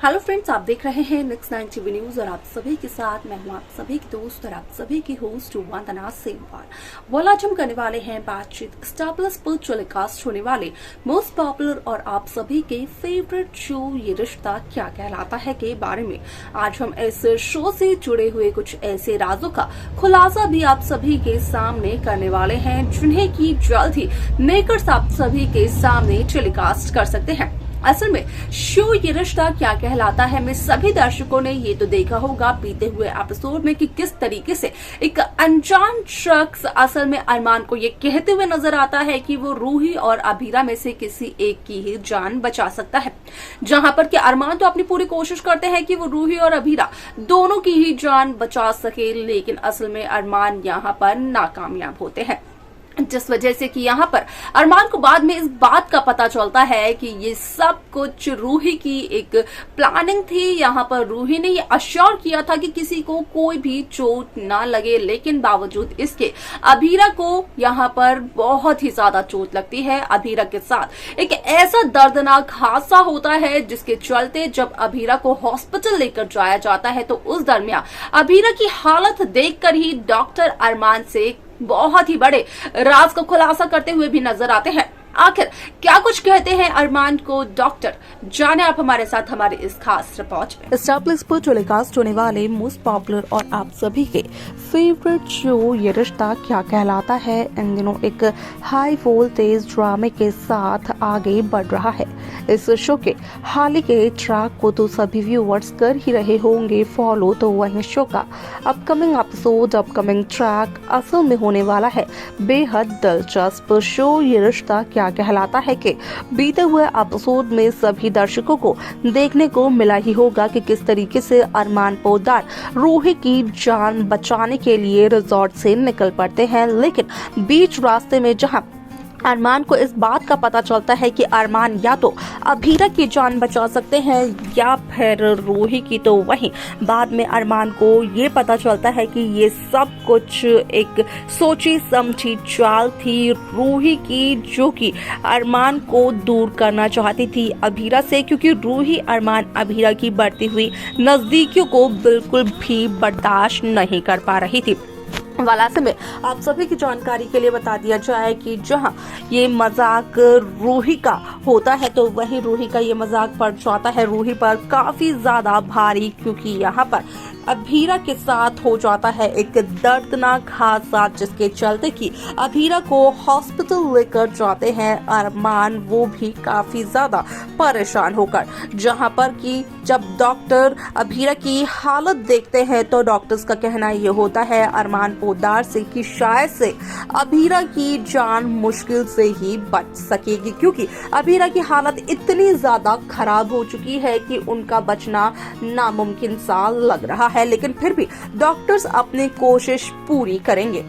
Hello friends, आप देख रहे हैं नेक्स्ट 9 टीवी न्यूज और आप सभी के साथ मैं हूं आप सभी की दोस्त और आप सभी की होस्ट वंदना सेमवाल। आज हम करने वाले हैं बातचीत स्टार प्लस पर टेलीकास्ट होने वाले मोस्ट पॉपुलर और आप सभी के फेवरेट शो ये रिश्ता क्या कहलाता है के बारे में। आज हम इस शो से जुड़े हुए कुछ ऐसे राजों का खुलासा भी आप सभी के सामने करने वाले हैं जिन्हें की जल्द ही मेकर्स आप सभी के सामने टेलीकास्ट कर सकते हैं। असल में शो ये रिश्ता क्या कहलाता है में सभी दर्शकों ने ये तो देखा होगा बीते हुए एपिसोड में कि किस तरीके से एक अनजान शख्स असल में अरमान को ये कहते हुए नजर आता है कि वो रूही और अभीरा में से किसी एक की ही जान बचा सकता है। जहां पर कि अरमान तो अपनी पूरी कोशिश करते हैं कि वो रूही और अभीरा दोनों की ही जान बचा सके, लेकिन असल में अरमान यहाँ पर नाकामयाब होते हैं, जिस वजह से कि यहाँ पर अरमान को बाद में इस बात का पता चलता है कि ये सब कुछ रूही की एक प्लानिंग थी। यहाँ पर रूही ने ये अश्योर किया था कि किसी को कोई भी चोट ना लगे, लेकिन बावजूद इसके अभीरा को यहाँ पर बहुत ही ज्यादा चोट लगती है। अभीरा के साथ एक ऐसा दर्दनाक हादसा होता है जिसके चलते जब अभीरा को हॉस्पिटल लेकर जाया जाता है तो उस दरमियान अभीरा की हालत देखकर ही डॉक्टर अरमान से बहुत ही बड़े राज का खुलासा करते हुए भी नजर आते हैं। आखिर क्या कुछ कहते हैं अरमान को डॉक्टर, जाने आप हमारे साथ हमारे इस खास रिपोर्ट में। स्टार प्लस पर टेलीकास्ट होने वाले मोस्ट पॉपुलर और आप सभी के फेवरेट शो ये रिश्ता क्या कहलाता है इन दिनों एक हाई वोल्टेज ड्रामे के साथ आगे बढ़ रहा है। इस शो के हाल ही के ट्रैक को तो सभी व्यूअर्स कर ही रहे होंगे फॉलो, तो वहीं शो का अपकमिंग एपिसोड अपकमिंग ट्रैक असल में होने वाला है बेहद दिलचस्प। शो ये रिश्ता क्या कहलाता है कि बीते हुए एपिसोड में सभी दर्शकों को देखने को मिला ही होगा कि किस तरीके से अरमान पोद्दार रूही की जान बचाने के लिए रिजॉर्ट से निकल पड़ते हैं, लेकिन बीच रास्ते में जहां अरमान को इस बात का पता चलता है कि अरमान या तो अभीरा की जान बचा सकते हैं या फिर रूही की, तो वहीं बाद में अरमान को ये पता चलता है कि ये सब कुछ एक सोची समझी चाल थी रूही की, जो कि अरमान को दूर करना चाहती थी अभीरा से, क्योंकि रूही अरमान अभीरा की बढ़ती हुई नजदीकियों को बिल्कुल भी बर्दाश्त नहीं कर पा रही थी। वालासे में आप सभी की जानकारी के लिए बता दिया जाए कि जहां ये मजाक रूही का होता है तो वहीं रूही का ये मजाक पड़ जाता है रूही पर काफी ज्यादा भारी, क्योंकि यहाँ पर अभीरा के साथ हो जाता है एक दर्दनाक हादसा जिसके चलते कि अभीरा को हॉस्पिटल लेकर जाते हैं अरमान, वो भी काफी ज्यादा परेशान होकर, जहां पर कि जब डॉक्टर अभीरा की हालत देखते हैं तो डॉक्टर्स का कहना ये होता है अरमान पोद्दार से कि शायद से अभीरा की जान मुश्किल से ही बच सकेगी, क्योंकि अभीरा की हालत इतनी ज्यादा खराब हो चुकी है कि उनका बचना नामुमकिन सा लग रहा है, लेकिन फिर भी डॉक्टर्स अपनी कोशिश पूरी करेंगे।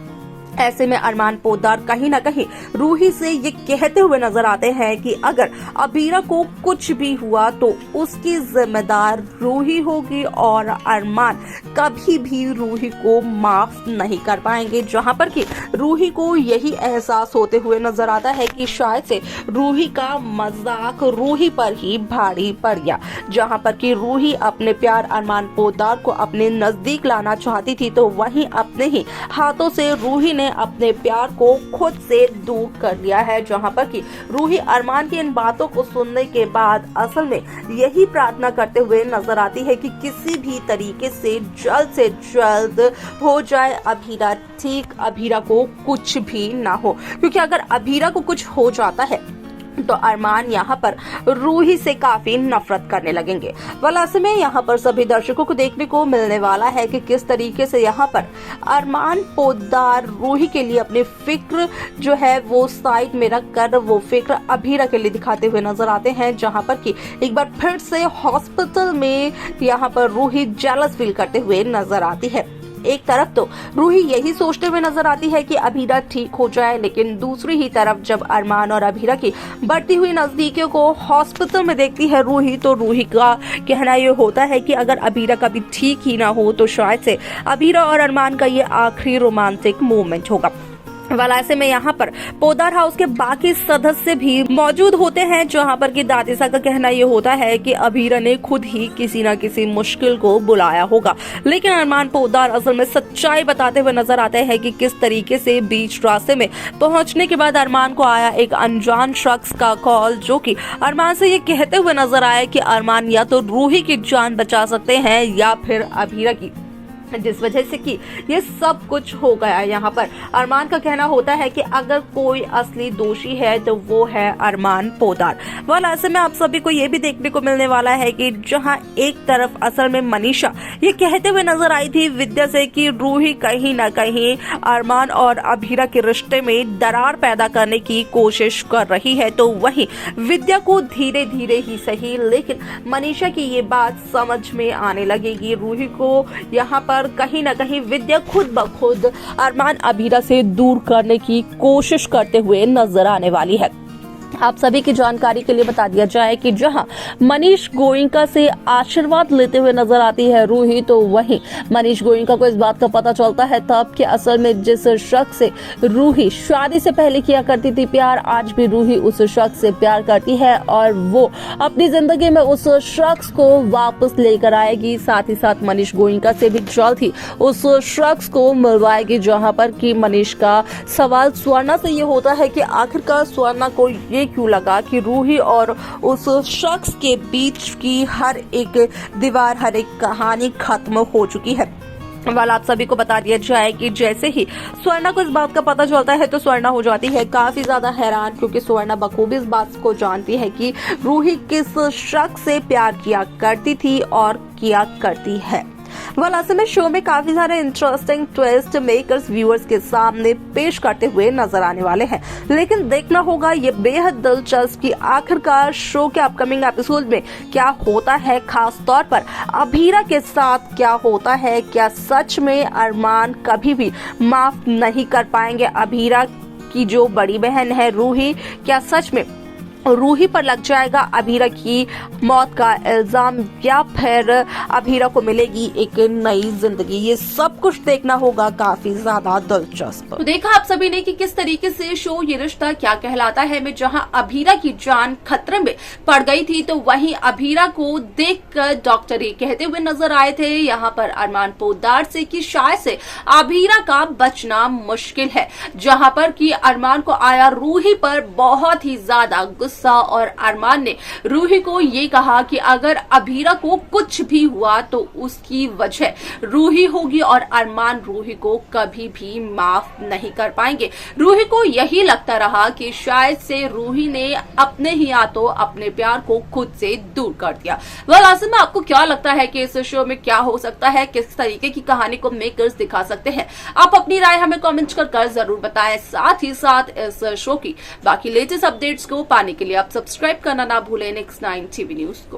ऐसे में अरमान पोद्दार कहीं ना कहीं रूही से ये कहते हुए नजर आते हैं कि अगर अभीरा को कुछ भी हुआ तो उसकी जिम्मेदार रूही होगी और अरमान कभी भी रूही को माफ नहीं कर पाएंगे, जहां पर कि रूही को यही एहसास होते हुए नजर आता है कि शायद से रूही का मजाक रूही पर ही भारी पड़ गया, जहां पर कि रूही अपने प्यार अरमान पोद्दार को अपने नजदीक लाना चाहती थी, तो वहीं अपने ही हाथों से रूही ने अपने प्यार को खुद से दूर कर लिया है, जहां पर कि रूही अरमान की इन बातों को सुनने के बाद असल में यही प्रार्थना करते हुए नजर आती है कि किसी भी तरीके से जल्द हो जाए अभीरा ठीक, अभीरा को कुछ भी ना हो, क्योंकि अगर अभीरा को कुछ हो जाता है तो अरमान यहाँ पर रूही से काफी नफरत करने लगेंगे। वालासे में यहाँ पर सभी दर्शकों को देखने को मिलने वाला है कि किस तरीके से यहाँ पर अरमान पोद्दार रूही के लिए अपनी फिक्र जो है वो साइड में रख कर वो फिक्र अभीरा के लिए दिखाते हुए नजर आते हैं, जहाँ पर कि एक बार फिर से हॉस्पिटल में यहाँ पर रूही जेलस फील करते हुए नजर आती है। एक तरफ तो रूही यही सोचते हुए नजर आती है कि अभीरा ठीक हो जाए, लेकिन दूसरी ही तरफ जब अरमान और अभीरा की बढ़ती हुई नजदीकियों को हॉस्पिटल में देखती है रूही, तो रूही का कहना ये होता है कि अगर अभीरा कभी ठीक ही ना हो तो शायद से अभीरा और अरमान का ये आखिरी रोमांटिक मोमेंट होगा। वाला ऐसे में यहाँ पर पोदार हाउस के बाकी सदस्य भी मौजूद होते हैं, जहाँ पर कि दादिसा का कहना ये होता है कि अभीरा ने खुद ही किसी न किसी मुश्किल को बुलाया होगा। लेकिन अरमान पोदार असल में सच्चाई बताते हुए नजर आते हैं कि किस तरीके से बीच रास्ते में पहुंचने के बाद अरमान को आया एक अनजान शख्स का कॉल, जो कि अरमान से ये कहते हुए नजर आया कि अरमान या तो रूही की जान बचा सकते हैं या फिर अभीरा की, जिस वजह से कि ये सब कुछ हो गया। यहाँ पर अरमान का कहना होता है कि अगर कोई असली दोषी है तो वो है अरमान पोदार। वाल ऐसे में आप सभी को ये भी देखने को मिलने वाला है कि जहाँ एक तरफ असल में मनीषा ये कहते हुए नजर आई थी विद्या से कि रूही कहीं न कहीं अरमान और अभीरा के रिश्ते में दरार पैदा करने की कोशिश कर रही है, तो वहीं विद्या को धीरे धीरे ही सही लेकिन मनीषा की ये बात समझ में आने लगेगी। रूही को यहाँ पर कहीं न कहीं विद्या खुद ब खुद अरमान अभीरा से दूर करने की कोशिश करते हुए नजर आने वाली है। आप सभी की जानकारी के लिए बता दिया जाए कि जहां मनीष गोयनका से आशीर्वाद लेते हुए नजर आती है रूही, तो वहीं मनीष गोयनका को इस बात का पता चलता है तब कि असल में जिस शख्स से रूही शादी से पहले किया करती थी प्यार, आज भी रूही उस शख्स से प्यार करती है और वो अपनी जिंदगी में उस शख्स को वापस लेकर आएगी। साथ ही साथ मनीष गोयनका से भी जल्द ही उस शख्स को मिलवाएगी। जहाँ पर कि मनीष का सवाल स्वर्णा से ये होता है कि आखिरकार स्वर्णा को ये क्यों लगा कि रूही और उस शख्स के बीच की हर एक दीवार, हर एक कहानी खत्म हो चुकी है। वाल आप सभी को बता दिया जाए कि जैसे ही स्वर्णा को इस बात का पता चलता है तो स्वर्णा हो जाती है काफी ज्यादा हैरान, क्योंकि स्वर्णा बखूबी इस बात को जानती है कि रूही किस शख्स से प्यार किया करती थी और किया करती है। वाल असल में शो में काफी सारे इंटरेस्टिंग ट्विस्ट मेकर्स व्यूअर्स के सामने पेश करते हुए नजर आने वाले हैं, लेकिन देखना होगा ये बेहद दिलचस्प कि आखिरकार शो के अपकमिंग एपिसोड में क्या होता है, खास तौर पर अभीरा के साथ क्या होता है। क्या सच में अरमान कभी भी माफ नहीं कर पाएंगे अभीरा की जो बड़ी बहन है रूही? क्या सच में रूही पर लग जाएगा अभीरा की मौत का इल्जाम या फिर अभीरा को मिलेगी एक नई जिंदगी? ये सब कुछ देखना होगा काफी ज्यादा दिलचस्प। तो देखा आप सभी ने कि किस तरीके से शो ये रिश्ता क्या कहलाता है में जहां अभीरा की जान खतरे में पड़ गई थी, तो वहीं अभीरा को देखकर डॉक्टर ये कहते हुए नजर आए थे यहाँ पर अरमान पोदार से कि शायद से अभीरा का बचना मुश्किल है। जहां पर कि अरमान को आया रूही पर बहुत ही ज्यादा और अरमान ने रूही को ये कहा कि अगर अभीरा को कुछ भी हुआ तो उसकी वजह रूही होगी और अरमान रूही को कभी भी माफ नहीं कर पाएंगे। रूही को यही लगता रहा कि शायद से रूही ने अपने ही हाथों अपने प्यार को खुद से दूर कर दिया। वेल असल में आपको क्या लगता है कि इस शो में क्या हो सकता है, किस तरीके की कहानी को मेकर्स दिखा सकते हैं? आप अपनी राय हमें कमेंट कर जरूर बताएं। साथ ही साथ इस शो की बाकी लेटेस्ट अपडेट्स को पाने के लिए आप सब्सक्राइब करना ना भूलें Next 9 TV न्यूज को।